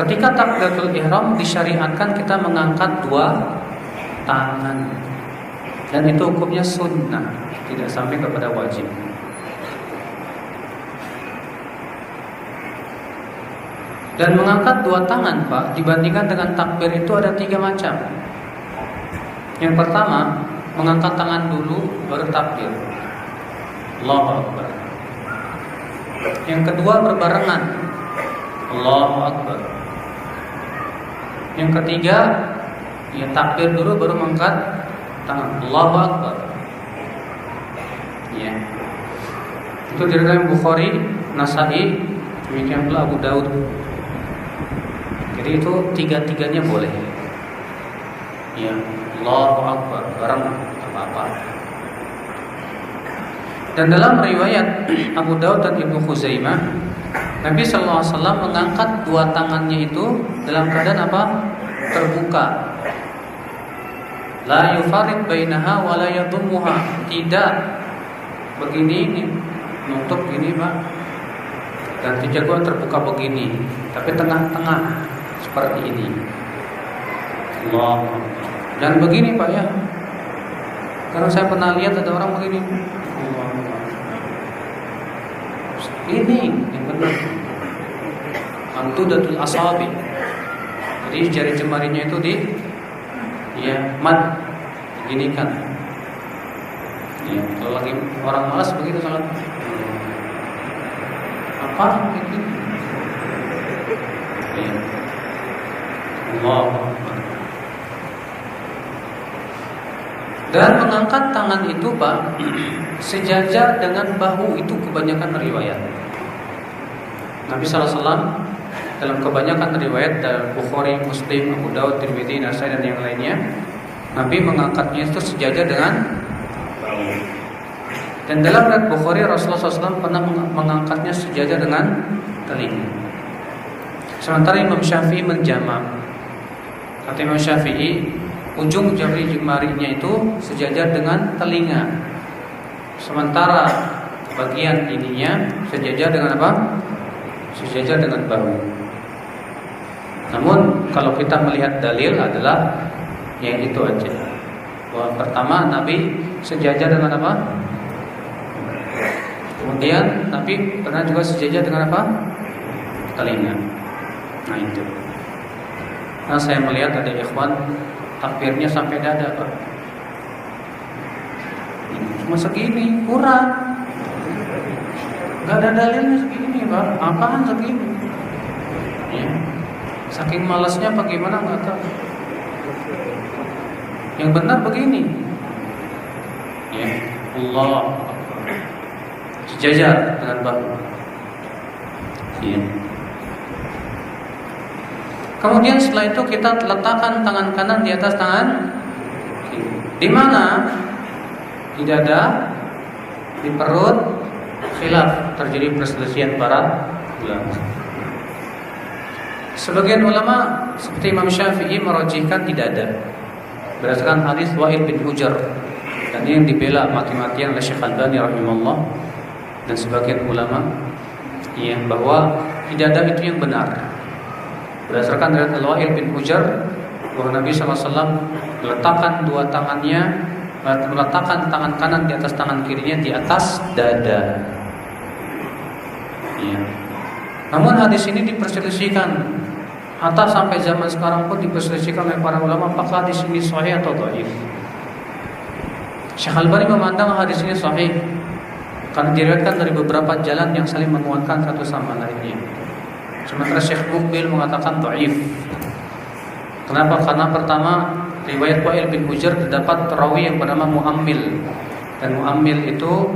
Ketika takbiratul ihram disyariatkan kita mengangkat dua tangan, dan itu hukumnya sunnah, tidak sampai kepada wajib. Dan mengangkat dua tangan, Pak, dibandingkan dengan takbir itu ada 3 macam. Yang pertama, mengangkat tangan dulu baru takbir, Allahu Akbar. Yang kedua, berbarengan, Allahu Akbar. Yang ketiga, ya takbir dulu baru mengangkat tangan, Allahu Akbar. Ya. Itu diriwayatkan Bukhari, Nasa'i, demikian pula Abu Daud. Jadi itu 3-tiganya boleh. Ya, Allahu Akbar bareng apa-apa. Dan dalam riwayat Abu Daud dan Ibnu Khuzaimah, Nabi sallallahu alaihi wasallam mengangkat dua tangannya itu dalam keadaan apa? Terbuka. La yufarid bainaha wa la yadhummuha. Tidak begini ini nutup gini, Pak. Dan tidak terbuka begini, tapi tengah-tengah seperti ini. Allah. Dan begini, Pak, ya. Karena saya pernah lihat ada orang begini. Allah. Ini yang benar. Amtudatul asabi. Jadi jari jemarinya itu mad, diginikan. Ya, kalau lagi orang malas begitu salat. Apa itu? Ya. Allah. Dan mengangkat tangan itu, Pak, sejajar dengan bahu, itu kebanyakan riwayat. Nabi SAW dalam kebanyakan riwayat dari Bukhari, Muslim, Abu Daud, Tirmidzi, Nasai dan yang lainnya, Nabi mengangkatnya itu sejajar dengan bahu. Dan dalam riwayat Bukhari, Rasulullah SAW pernah mengangkatnya sejajar dengan telinga. Sementara Imam Syafi'i menjamak. Kata Imam Syafi'i, ujung jari jemarinya itu sejajar dengan telinga, sementara bagian ininya sejajar dengan apa? Sejajar dengan bahu. Namun kalau kita melihat dalil adalah yang itu aja. Bahwa pertama Nabi sejajar dengan apa? Kemudian Nabi pernah juga sejajar dengan apa? Telinga. Nah itu. Nah saya melihat ada ikhwan takbirnya sampai dada, Pak. Cuma segini, kurang. Gak ada dalilnya segini, Pak. Apaan segini? Ya. Saking malasnya apa gimana nggak tahu. Yang benar begini. Ya, Allah sejajar dengan bahu. Ya. Kemudian setelah itu kita letakkan tangan kanan di atas tangan kiri. Di mana? Di dada, di perut, khilaf, terjadi perselisihan para ulama. Sebagian ulama seperti Imam Syafi'i merajihkan di dada berdasarkan hadis Wa'il bin Hujr, dan ini yang dibela mati-matian oleh Syekh Al-Albani rahimahullah dan sebagian ulama yang bahwa di dada itu yang benar. Berdasarkan riwayat Al-Wa'il bin Hujr bahwa Nabi SAW meletakkan dua tangannya, meletakkan tangan kanan di atas tangan kirinya di atas dada. Ya. Namun hadis ini diperselisihkan, hatta sampai zaman sekarang pun diperselisihkan oleh para ulama apakah hadis ini sahih atau dhaif. Syekh Al-Albani memandang hadis ini sahih karena diriwayatkan dari beberapa jalan yang saling menguatkan satu sama lainnya. Sementara Syekh Muqbil mengatakan dhaif. Kenapa? Karena pertama, riwayat Wa'il bin Hujr terdapat perawi yang bernama Muhammil, dan Muhammil itu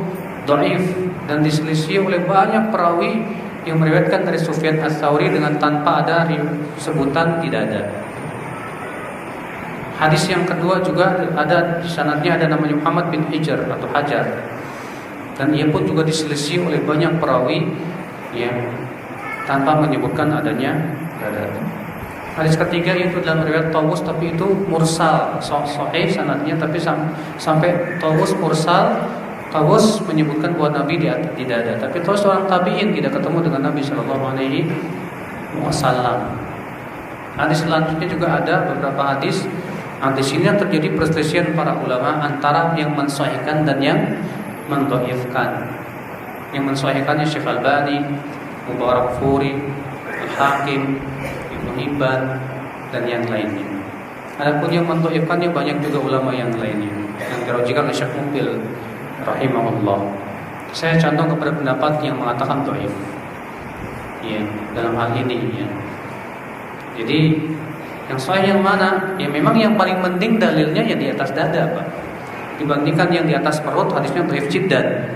dhaif dan diselisih oleh banyak perawi yang meriwayatkan dari Sufyan Ats-Tsauri dengan tanpa ada sebutan di dada. Hadis yang kedua juga ada di sanadnya ada namanya Muhammad bin Hijr atau Hajar, dan ia pun juga diselisih oleh banyak perawi yang tanpa menyebutkan adanya dada. Hadis ketiga itu dalam riwayat Tawus, tapi itu mursal, sahih sanadnya, tapi sampai Tawus mursal. Tawus menyebutkan bahwa Nabi di dada, tapi Tawus seorang tabi'in, tidak ketemu dengan Nabi Shallallahu Alaihi Wasallam. Hadis selanjutnya juga ada beberapa hadis. Di sini terjadi perselisihan para ulama antara yang mensahihkan dan yang mendhaifkan. Yang mensahihkannya Syekh Albani, Mubarakfuri, Al-Hakim, Ibnu Hibban dan yang lainnya. Adapun yang mendhaifkannya banyak juga ulama yang lainnya yang dirujukan oleh Syekh Mubil rahimahullah. Saya condong kepada pendapat yang mengatakan dhaif. Ya, dalam hal ini ya. Jadi yang sahih yang mana? Ya memang yang paling penting dalilnya yang di atas dada, Pak. Dibandingkan yang di atas perut, hadisnya dhaif jiddan.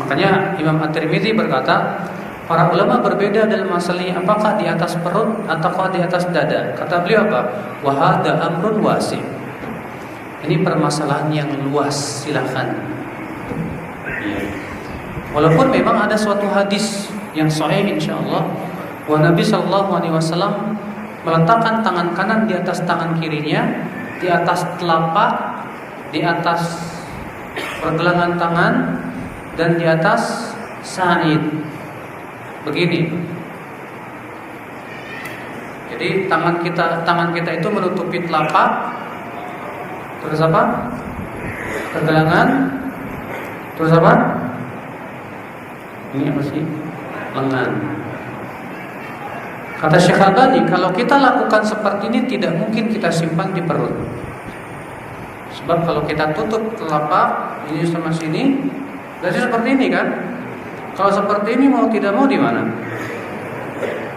Makanya Imam At-Tirmidzi berkata, para ulama berbeda dalam masalah apakah di atas perut ataukah di atas dada. Kata beliau apa? Wa hadza amrun wasi'. Ini permasalahan yang luas, silakan. Ya. Walaupun memang ada suatu hadis yang sahih insyaallah, wa Nabi sallallahu alaihi wasallam meletakkan tangan kanan di atas tangan kirinya, di atas telapak, di atas pergelangan tangan, dan di atas sa'id. Begini. Jadi tangan kita itu menutupi telapak, terus apa? Pergelangan, terus apa? Ini apa sih? Lengan. Kata Syekh Albani, kalau kita lakukan seperti ini tidak mungkin kita simpan di perut. Sebab kalau kita tutup telapak ini sama sini, berarti seperti ini kan? Kalau seperti ini mau tidak mau di mana?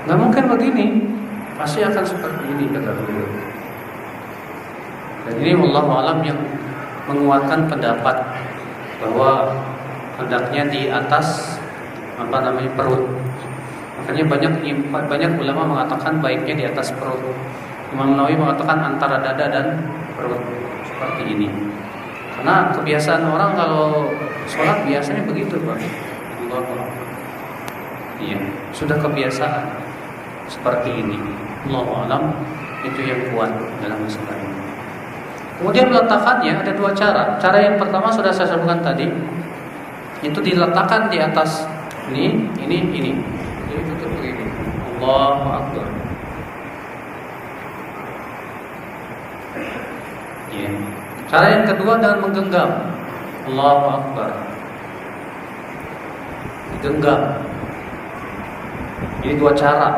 Nggak mungkin begini, pasti akan seperti ini kata beliau. Dan ini wallahu alam yang menguatkan pendapat bahwa hendaknya di atas perut. Makanya banyak ulama mengatakan baiknya di atas perut. Imam Nawawi mengatakan antara dada dan perut seperti ini. Karena kebiasaan orang kalau sholat biasanya begitu, Pak. Iya, sudah kebiasaan seperti ini. Allahu a'lam, itu yang kuat dalam masalah ini. Kemudian meletakkannya ada dua cara. Cara yang pertama sudah saya sebutkan tadi, itu diletakkan di atas ini. Jadi tutup begini. Allahu Akbar. Ya. Cara yang kedua dengan menggenggam. Allahu Akbar. Digenggam. Ini dua cara.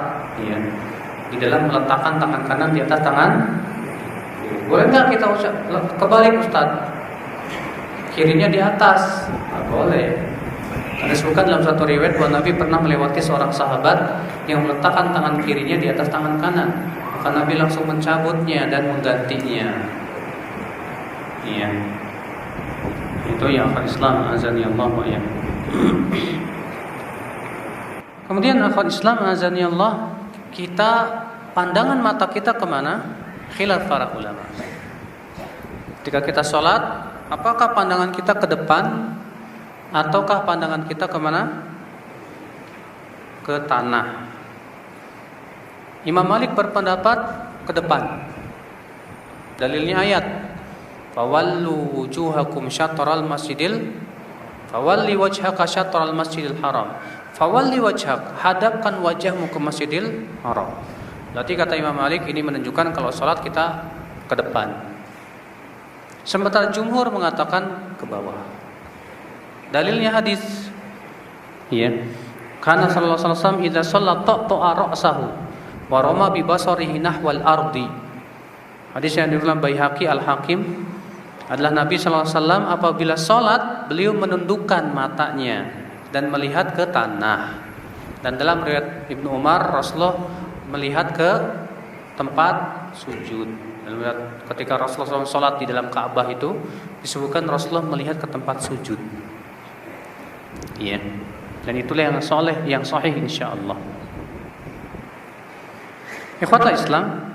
Ya. Di dalam meletakkan tangan kanan di atas tangan. Boleh nggak kita kebalik Ustaz? Kirinya di atas. Nggak boleh. Ada disebutkan dalam satu riwayat bahwa Nabi pernah melewati seorang sahabat yang meletakkan tangan kirinya di atas tangan kanan. Maka Nabi langsung mencabutnya dan menggantinya. Iya. Itu yang akhwat Islam azani Allah wa ya. Kemudian akhwat Islam azani Allah, kita pandangan mata kita kemana? Khilaf para ulama. Ketika kita sholat, apakah pandangan kita ke depan ataukah pandangan kita kemana? Ke tanah. Imam Malik berpendapat ke depan. Dalilnya ayat, fawallu wujuhakum syatral masjidil, fawalli wajhaka syatral masjidil haram, fawalli wajhak, hadapkan wajahmu ke masjidil haram. Berarti kata Imam Malik ini menunjukkan kalau sholat kita ke depan. Sementara jumhur mengatakan ke bawah. Dalilnya hadis. Iya. Karena sallallahu alaihi wasallam idza shalla ta'a ra'sahu wa rama bi basarihi nahwal ardi. Hadis yang diriwayatkan Baihaqi Al-Hakim adalah Nabi sallallahu alaihi wasallam apabila salat beliau menundukkan matanya dan melihat ke tanah. Dan dalam riwayat Ibnu Umar Rasulullah melihat ke tempat sujud. Ketika Rasulullah SAW sholat di dalam Ka'bah itu disebutkan Rasulullah melihat ke tempat sujud. Iya. Dan itulah yang soleh, yang sahih insyaallah. Ikhwatul Islam,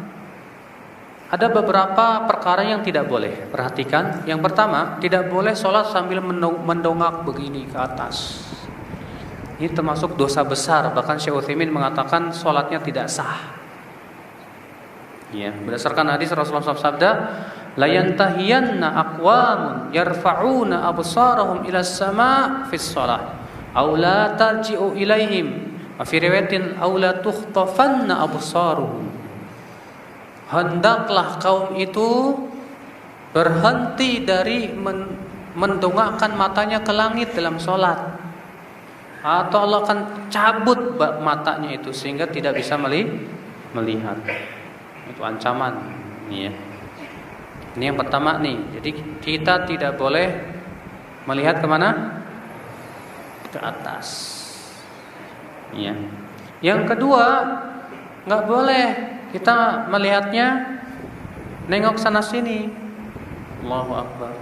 ada beberapa perkara yang tidak boleh. Perhatikan. Yang pertama, tidak boleh sholat sambil mendongak begini ke atas. Ini termasuk dosa besar. Bahkan Syekh Utsaimin mengatakan sholatnya tidak sah. Ya, berdasarkan hadis Rasulullah SAW sabda, la yantahiyanna aqwamun yarfa'una absarahum ila as-sama' fi shalah aw la tarji'u ilaihim wa fi riwayatin aw la tukhtafanna absaruhum. hendaklah kaum itu berhenti dari mendongakkan matanya ke langit dalam sholat, atau Allah akan cabut matanya itu sehingga tidak bisa melihat. Itu ancaman nih ya. Ini yang pertama nih. Jadi kita tidak boleh melihat kemana? Ke atas. Ya. Yang kedua, nggak boleh kita melihatnya nengok sana sini. Allahu Akbar.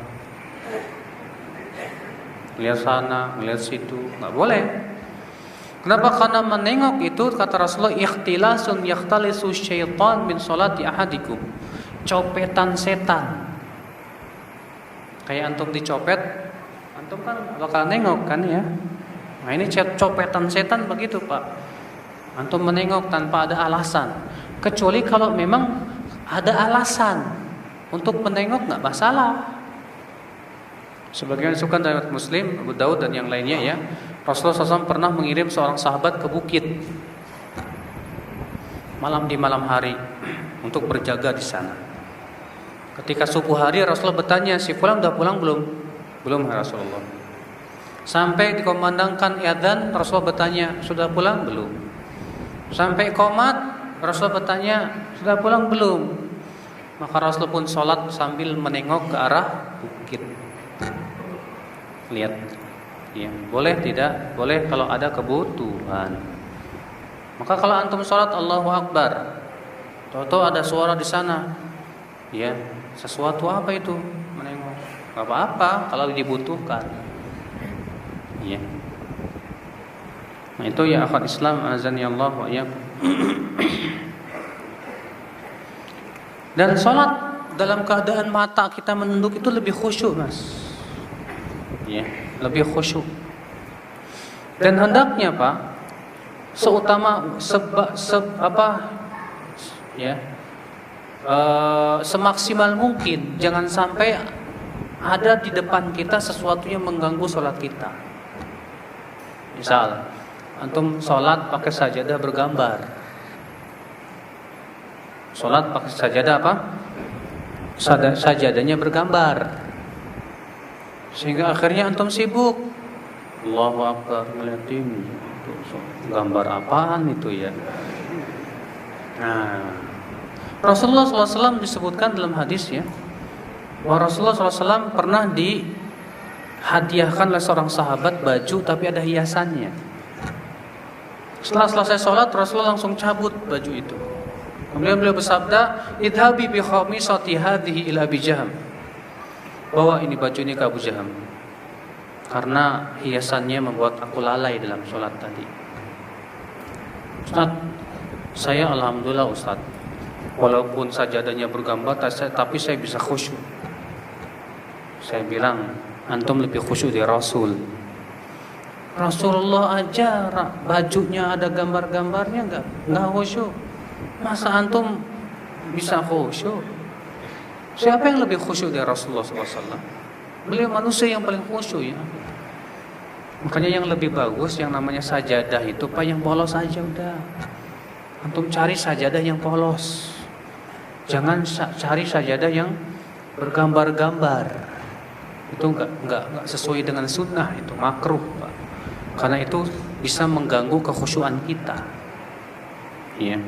Lihat sana, lihat situ, nggak boleh. Kenapa? Karena menengok itu kata Rasulullah ikhtilasun yakhtalisu syaitan min salati ahadikum. Copetan setan. Kayak antum dicopet, antum kan bakal nengok kan ya. Nah ini copetan setan begitu Pak. Antum menengok tanpa ada alasan. Kecuali kalau memang ada alasan untuk menengok, nggak masalah. Sebagian sukan dari Muslim, Abu Daud dan yang lainnya ya, Rasulullah SAW pernah mengirim seorang sahabat ke bukit di malam hari untuk berjaga di sana. Ketika subuh hari Rasulullah bertanya, si fulan udah pulang belum? Belum ya Rasulullah. Sampai dikumandangkan adzan, Rasulullah bertanya, sudah pulang belum? Sampai qomat, Rasulullah bertanya, sudah pulang belum? Maka Rasulullah pun sholat sambil menengok ke arah bukit. Lihat, ya, boleh tidak? Boleh kalau ada kebutuhan. Maka kalau antum sholat Allahu Akbar, tahu-tahu ada suara di sana, ya, sesuatu apa itu? Menengok, nggak apa-apa kalau dibutuhkan. Ya. Nah itu ya akhwat Islam, azani Allah wa iyyakum. Dan sholat dalam keadaan mata kita menunduk itu lebih khusyuk, Mas. Ya, lebih khusyuk. Dan hendaknya Pak, semaksimal mungkin jangan sampai ada di depan kita sesuatu yang mengganggu sholat kita. Misal, antum sholat pakai sajadah bergambar. Sholat pakai sajadah apa? Sajadahnya bergambar. Sehingga akhirnya antum sibuk. Allahu Akbar, melihat ini. Gambar apaan itu ya? Nah, Rasulullah SAW disebutkan dalam hadis ya, bahwa Rasulullah SAW pernah dihadiahkan oleh seorang sahabat baju tapi ada hiasannya. Setelah selesai sholat, Rasulullah langsung cabut baju itu. Kemudian beliau bersabda, idhabi bi khamisati hadhihi ila Abi Jahm. Bawa ini baju ini ke Abu Jaham, karena hiasannya membuat aku lalai dalam sholat tadi. Ustaz, saya alhamdulillah Ustaz, walaupun sajadahnya bergambar, tapi saya bisa khusyuk. Saya bilang, antum lebih khusyuk dari Rasul. Rasulullah aja bajunya ada gambar-gambarnya nggak khusyuk. Masa antum bisa khusyuk? Siapa yang lebih khusyuk dari Rasulullah SAW? Beliau manusia yang paling khusyuk ya. Makanya yang lebih bagus yang namanya sajadah itu Pak yang polos aja udah. Antum cari sajadah yang polos. Jangan cari sajadah yang bergambar-gambar. Itu enggak sesuai dengan sunnah, itu makruh Pak. Karena itu bisa mengganggu kekhusyuan kita. Iya.